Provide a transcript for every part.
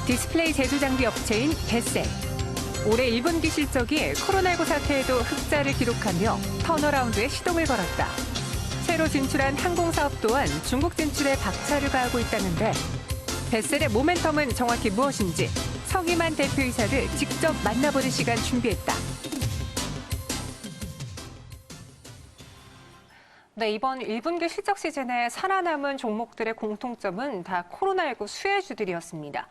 디스플레이 제조 장비 업체인 베셀. 올해 1분기 실적이 코로나19 사태에도 흑자를 기록하며 턴어라운드에 시동을 걸었다. 새로 진출한 항공사업 또한 중국 진출에 박차를 가하고 있다는데 베셀의 모멘텀은 정확히 무엇인지 서기만 대표이사를 직접 만나보는 시간 준비했다. 네, 이번 1분기 실적 시즌에 살아남은 종목들의 공통점은 다 코로나19 수혜주들이었습니다.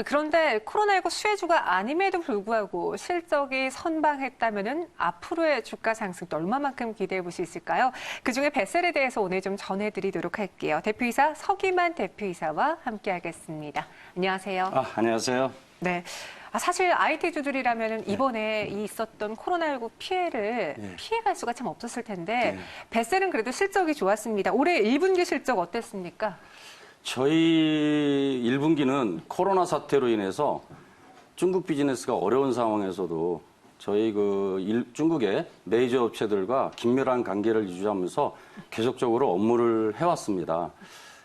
그런데 코로나19 수혜주가 아님에도 불구하고 실적이 선방했다면 앞으로의 주가 상승도 얼마만큼 기대해 볼 수 있을까요? 그중에 베셀에 대해서 오늘 좀 전해드리도록 할게요. 대표이사 서기만 대표이사와 함께하겠습니다. 안녕하세요. 안녕하세요. 네. 사실 IT주들이라면 이번에 있었던 코로나19 피해를 피해갈 수가 참 없었을 텐데 베셀은 그래도 실적이 좋았습니다. 올해 1분기 실적 어땠습니까? 저희 1분기는 코로나 사태로 인해서 중국 비즈니스가 어려운 상황에서도 저희 중국의 메이저 업체들과 긴밀한 관계를 유지하면서 계속적으로 업무를 해왔습니다.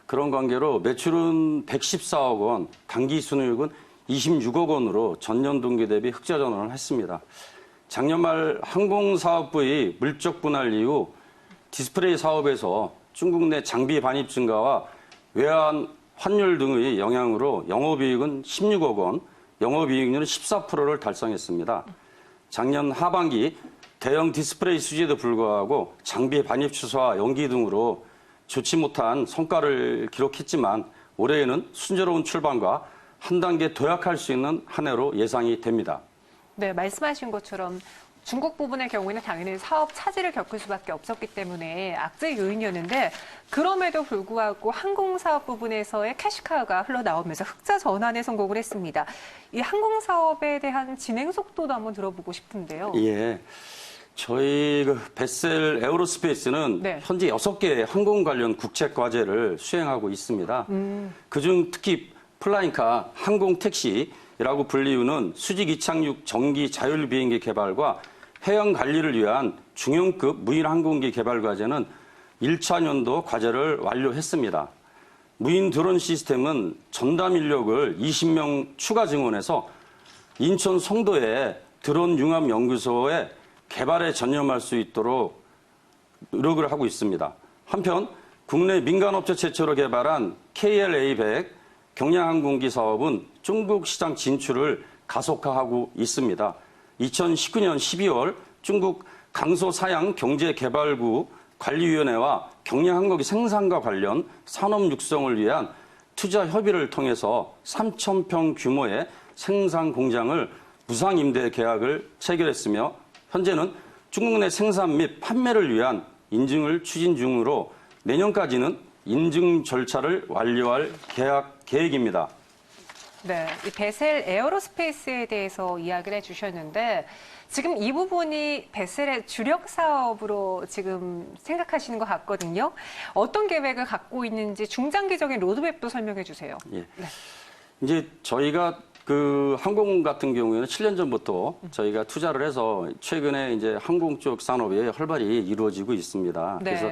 그런 관계로 매출은 114억 원, 당기 순이익은 26억 원으로 전년 동기 대비 흑자 전환을 했습니다. 작년 말 항공사업부의 물적 분할 이후 디스플레이 사업에서 중국 내 장비 반입 증가와 외환 환율 등의 영향으로 영업이익은 16억 원, 영업이익률은 14%를 달성했습니다. 작년 하반기 대형 디스플레이 수지에도 불구하고 장비 반입 취소와 연기 등으로 좋지 못한 성과를 기록했지만 올해에는 순조로운 출발과 한 단계 도약할 수 있는 한 해로 예상이 됩니다. 네, 말씀하신 것처럼 중국 부분의 경우에는 당연히 사업 차질을 겪을 수밖에 없었기 때문에 악재 요인이었는데 그럼에도 불구하고 항공사업 부분에서의 캐시카우가 흘러나오면서 흑자 전환에 성공을 했습니다. 이 항공사업에 대한 진행 속도도 한번 들어보고 싶은데요. 예. 저희 베셀 에어로스페이스는 현재 6개의 항공 관련 국책 과제를 수행하고 있습니다. 그중 특히 플라잉카 항공 택시라고 불리우는 수직 이착륙 전기 자율 비행기 개발과 해양 관리를 위한 중형급 무인 항공기 개발 과제는 1차 년도 과제를 완료했습니다. 무인 드론 시스템은 전담 인력을 20명 추가 증원해서 인천 송도의 드론 융합 연구소에 개발에 전념할 수 있도록 노력을 하고 있습니다. 한편 국내 민간업체 최초로 개발한 KLA-100 경량항공기 사업은 중국 시장 진출을 가속화하고 있습니다. 2019년 12월 중국 강소사양 경제개발구 관리위원회와 경량항공기 생산과 관련 산업 육성을 위한 투자 협의를 통해서 3,000평 규모의 생산 공장을 무상 임대 계약을 체결했으며 현재는 중국 내 생산 및 판매를 위한 인증을 추진 중으로 내년까지는 인증 절차를 완료할 계획입니다. 네, 이 베셀 에어로스페이스에 대해서 이야기를 해주셨는데 지금 이 부분이 베셀의 주력 사업으로 지금 생각하시는 것 같거든요. 어떤 계획을 갖고 있는지 중장기적인 로드맵도 설명해 주세요. 예. 네. 이제 저희가 항공 같은 경우에는 7년 전부터 저희가 투자를 해서 최근에 이제 항공 쪽 산업이 활발히 이루어지고 있습니다. 네. 그래서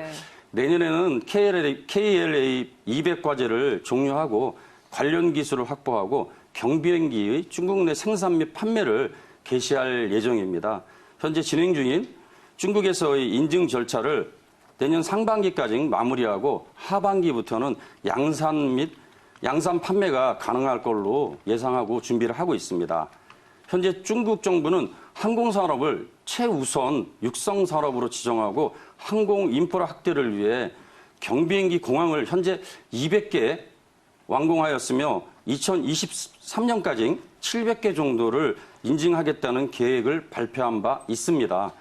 내년에는 KLA 200 과제를 종료하고 관련 기술을 확보하고 경비행기의 중국 내 생산 및 판매를 개시할 예정입니다. 현재 진행 중인 중국에서의 인증 절차를 내년 상반기까지 마무리하고 하반기부터는 양산 판매가 가능할 걸로 예상하고 준비를 하고 있습니다. 현재 중국 정부는 항공산업을 최우선 육성산업으로 지정하고 항공 인프라 확대를 위해 경비행기 공항을 현재 200개 완공하였으며 2023년까지 700개 정도를 인증하겠다는 계획을 발표한 바 있습니다.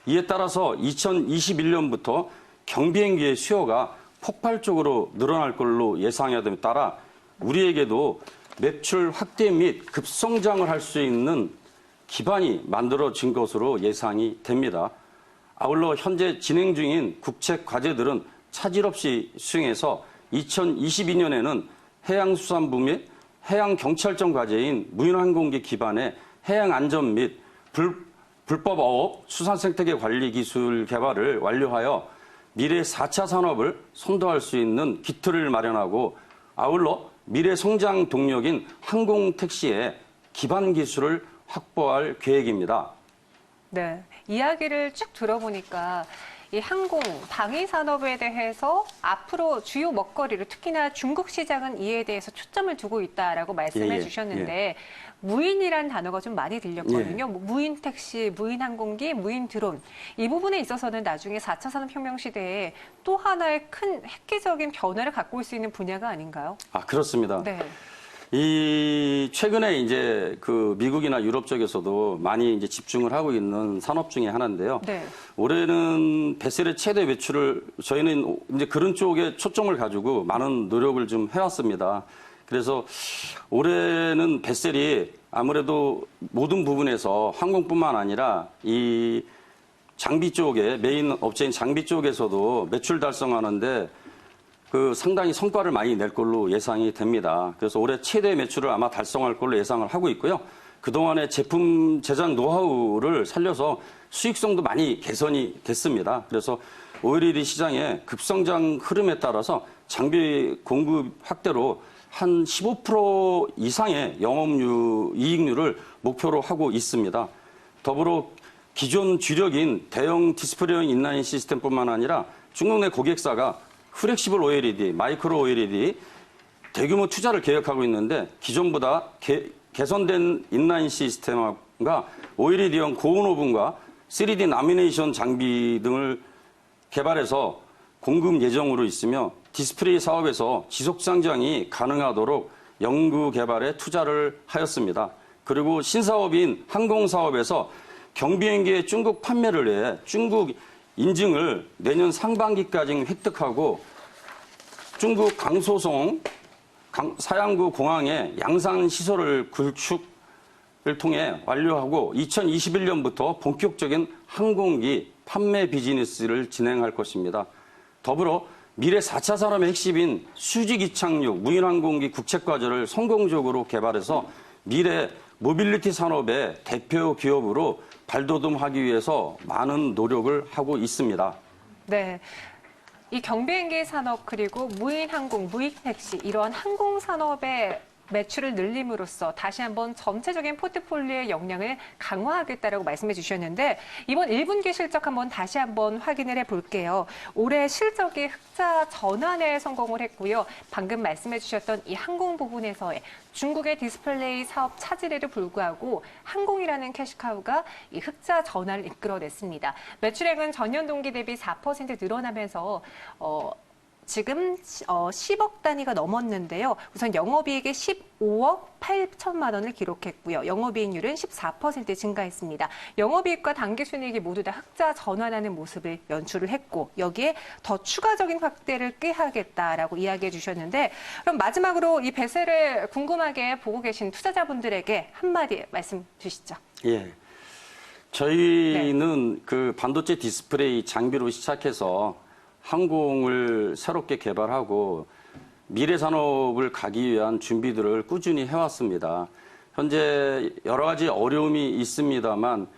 이에 따라서 2021년부터 경비행기의 수요가 폭발적으로 늘어날 걸로 예상됨에 따라 우리에게도 매출 확대 및 급성장을 할 수 있는 기반이 만들어진 것으로 예상이 됩니다. 아울러 현재 진행 중인 국책 과제들은 차질 없이 수행해서 2022년에는 해양수산부 및 해양경찰청 과제인 무인항공기 기반의 해양안전 및 불법 어업 수산생태계 관리 기술 개발을 완료하여 미래 4차 산업을 선도할 수 있는 기틀을 마련하고 아울러 미래 성장 동력인 항공택시의 기반 기술을 확보할 계획입니다. 네, 이야기를 쭉 들어보니까 이 항공, 방위 산업에 대해서 앞으로 주요 먹거리로 특히나 중국 시장은 이에 대해서 초점을 두고 있다라고 말씀해 주셨는데 무인이란 단어가 좀 많이 들렸거든요. 뭐 무인 택시, 무인 항공기, 무인 드론. 이 부분에 있어서는 나중에 4차 산업혁명 시대에 또 하나의 큰 획기적인 변화를 갖고 올 수 있는 분야가 아닌가요? 아, 그렇습니다. 네. 최근에 이제 그 미국이나 유럽 쪽에서도 많이 이제 집중을 하고 있는 산업 중에 하나인데요. 네. 올해는 베셀의 최대 매출을 저희는 이제 그런 쪽에 초점을 가지고 많은 노력을 좀 해왔습니다. 그래서 올해는 베셀이 아무래도 모든 부분에서 항공뿐만 아니라 이 장비 쪽에 메인 업체인 장비 쪽에서도 매출 달성하는데 그 상당히 성과를 많이 낼 걸로 예상이 됩니다. 그래서 올해 최대 매출을 아마 달성할 걸로 예상을 하고 있고요. 그동안의 제품 제작 노하우를 살려서 수익성도 많이 개선이 됐습니다. 그래서 OLED 시장의 급성장 흐름에 따라서 장비 공급 확대로 한 15% 이상의 이익률을 목표로 하고 있습니다. 더불어 기존 주력인 대형 디스플레이형 인라인 시스템뿐만 아니라 중국 내 고객사가 플렉시블 OLED, 마이크로 OLED 대규모 투자를 계획하고 있는데 기존보다 개선된 인라인 시스템과 OLED형 고온 오븐과 3D 라미네이션 장비 등을 개발해서 공급 예정으로 있으며 디스플레이 사업에서 지속 성장이 가능하도록 연구 개발에 투자를 하였습니다. 그리고 신사업인 항공사업에서 경비행기의 중국 판매를 위해 중국 인증을 내년 상반기까지 획득하고 중국 강소송 사양구 공항에 양산 시설을 구축을 통해 완료하고 2021년부터 본격적인 항공기 판매 비즈니스를 진행할 것입니다. 더불어 미래 4차 산업의 핵심인 수직 이착륙 무인항공기 국책과제를 성공적으로 개발해서 미래 모빌리티 산업의 대표 기업으로 발돋움하기 위해서 많은 노력을 하고 있습니다. 네. 이 경비행기 산업 그리고 무인 항공, 무인 택시 이러한 항공 산업의 매출을 늘림으로써 다시 한번 전체적인 포트폴리오의 역량을 강화하겠다라고 말씀해 주셨는데 이번 1분기 실적 한번 다시 한번 확인을 해볼게요. 올해 실적이 흑자 전환에 성공을 했고요. 방금 말씀해 주셨던 이 항공 부분에서의 중국의 디스플레이 사업 차질에도 불구하고 항공이라는 캐시카우가 이 흑자 전환을 이끌어냈습니다. 매출액은 전년 동기 대비 4% 늘어나면서 지금 10억 단위가 넘었는데요. 우선 영업이익이 15억 8천만 원을 기록했고요. 영업이익률은 14% 증가했습니다. 영업이익과 당기순이익이 모두 다 흑자 전환하는 모습을 연출을 했고 여기에 더 추가적인 확대를 꾀하겠다라고 이야기해 주셨는데 그럼 마지막으로 이 베셀을 궁금하게 보고 계신 투자자분들에게 한마디 말씀 주시죠. 예. 저희는 그 반도체 디스플레이 장비로 시작해서 항공을 새롭게 개발하고 미래 산업을 가기 위한 준비들을 꾸준히 해왔습니다. 현재 여러 가지 어려움이 있습니다만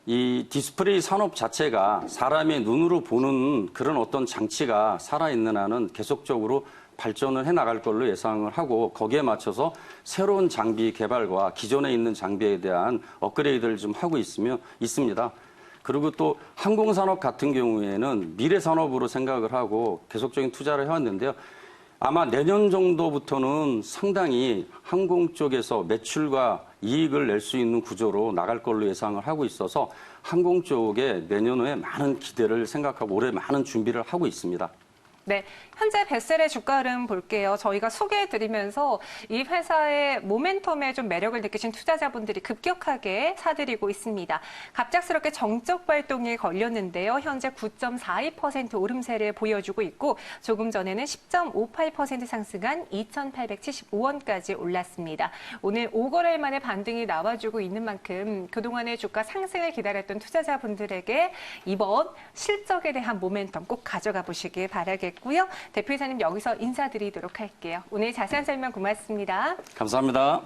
이 디스플레이 산업 자체가 사람의 눈으로 보는 그런 어떤 장치가 살아있는 한은 계속적으로 발전을 해나갈 걸로 예상을 하고 거기에 맞춰서 새로운 장비 개발과 기존에 있는 장비에 대한 업그레이드를 좀 하고 있습니다. 그리고 또 항공산업 같은 경우에는 미래 산업으로 생각을 하고 계속적인 투자를 해왔는데요. 아마 내년 정도부터는 상당히 항공 쪽에서 매출과 이익을 낼 수 있는 구조로 나갈 걸로 예상을 하고 있어서 항공 쪽에 내년에 많은 기대를 생각하고 올해 많은 준비를 하고 있습니다. 네, 현재 베셀의 주가 흐름 볼게요. 저희가 소개해드리면서 이 회사의 모멘텀에 좀 매력을 느끼신 투자자분들이 급격하게 사들이고 있습니다. 갑작스럽게 정적 발동이 걸렸는데요. 현재 9.42% 오름세를 보여주고 있고 조금 전에는 10.58% 상승한 2,875원까지 올랐습니다. 오늘 5거래일 만에 반등이 나와주고 있는 만큼 그동안의 주가 상승을 기다렸던 투자자분들에게 이번 실적에 대한 모멘텀 꼭 가져가 보시길 바라겠고요. 대표이사님 여기서 인사드리도록 할게요. 오늘 자세한 설명 고맙습니다. 감사합니다.